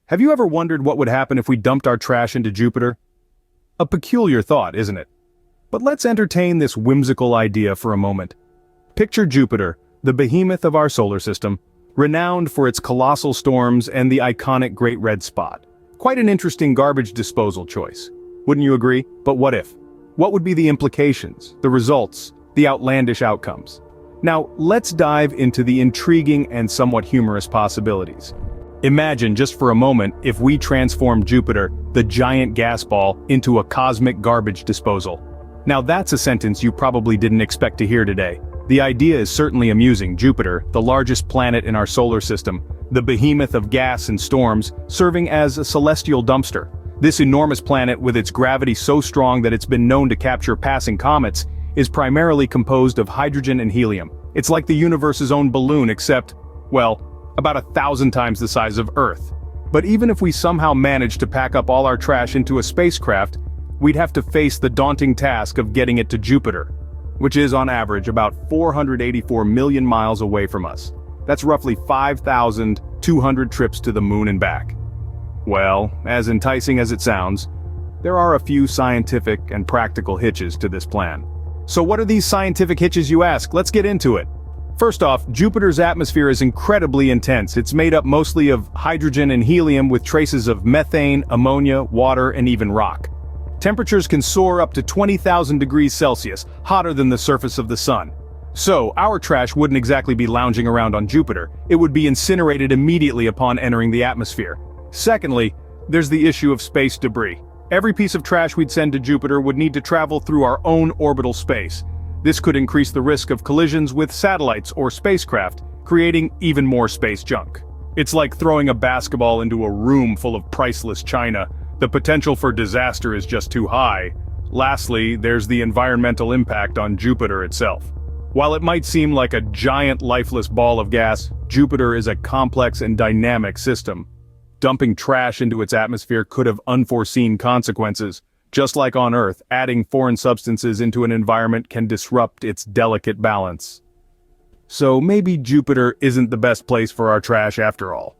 Have you ever wondered what would happen if we dumped our trash into Jupiter? A peculiar thought, isn't it? But let's entertain this whimsical idea for a moment. Picture Jupiter, the behemoth of our solar system, renowned for its colossal storms and the iconic Great Red Spot. Quite an interesting garbage disposal choice. Wouldn't you agree? But what if? What would be the implications, the results, the outlandish outcomes? Now, let's dive into the intriguing and somewhat humorous possibilities. Imagine just for a moment if we transformed Jupiter, the giant gas ball, into a cosmic garbage disposal. Now that's a sentence you probably didn't expect to hear today. The idea is certainly amusing. Jupiter, the largest planet in our solar system, the behemoth of gas and storms, serving as a celestial dumpster. This enormous planet, with its gravity so strong that it's been known to capture passing comets, is primarily composed of hydrogen and helium. It's like the universe's own balloon, except, well, about 1,000 times the size of Earth. But even if we somehow managed to pack up all our trash into a spacecraft, we'd have to face the daunting task of getting it to Jupiter, which is on average about 484 million miles away from us. That's roughly 5,200 trips to the moon and back. Well, as enticing as it sounds, there are a few scientific and practical hitches to this plan. So what are these scientific hitches, you ask? Let's get into it. First off, Jupiter's atmosphere is incredibly intense. It's made up mostly of hydrogen and helium with traces of methane, ammonia, water, and even rock. Temperatures can soar up to 20,000 degrees Celsius, hotter than the surface of the sun. So, our trash wouldn't exactly be lounging around on Jupiter. It would be incinerated immediately upon entering the atmosphere. Secondly, there's the issue of space debris. Every piece of trash we'd send to Jupiter would need to travel through our own orbital space. This could increase the risk of collisions with satellites or spacecraft, creating even more space junk. It's like throwing a basketball into a room full of priceless china. The potential for disaster is just too high. Lastly, there's the environmental impact on Jupiter itself. While it might seem like a giant lifeless ball of gas, Jupiter is a complex and dynamic system. Dumping trash into its atmosphere could have unforeseen consequences. Just like on Earth, adding foreign substances into an environment can disrupt its delicate balance. So maybe Jupiter isn't the best place for our trash after all.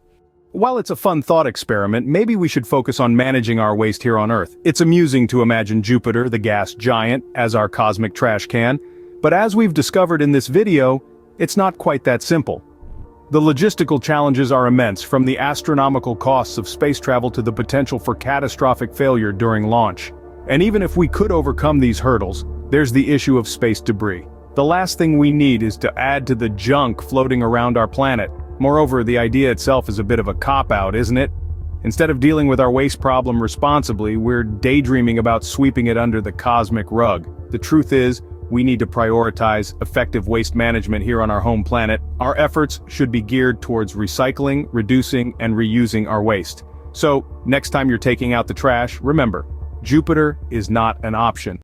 While it's a fun thought experiment, maybe we should focus on managing our waste here on Earth. It's amusing to imagine Jupiter, the gas giant, as our cosmic trash can, but as we've discovered in this video, it's not quite that simple. The logistical challenges are immense, from the astronomical costs of space travel to the potential for catastrophic failure during launch. And even if we could overcome these hurdles, there's the issue of space debris. The last thing we need is to add to the junk floating around our planet. Moreover, the idea itself is a bit of a cop-out, isn't it? Instead of dealing with our waste problem responsibly, we're daydreaming about sweeping it under the cosmic rug. The truth is, we need to prioritize effective waste management here on our home planet. Our efforts should be geared towards recycling, reducing, and reusing our waste. So, next time you're taking out the trash, remember, Jupiter is not an option.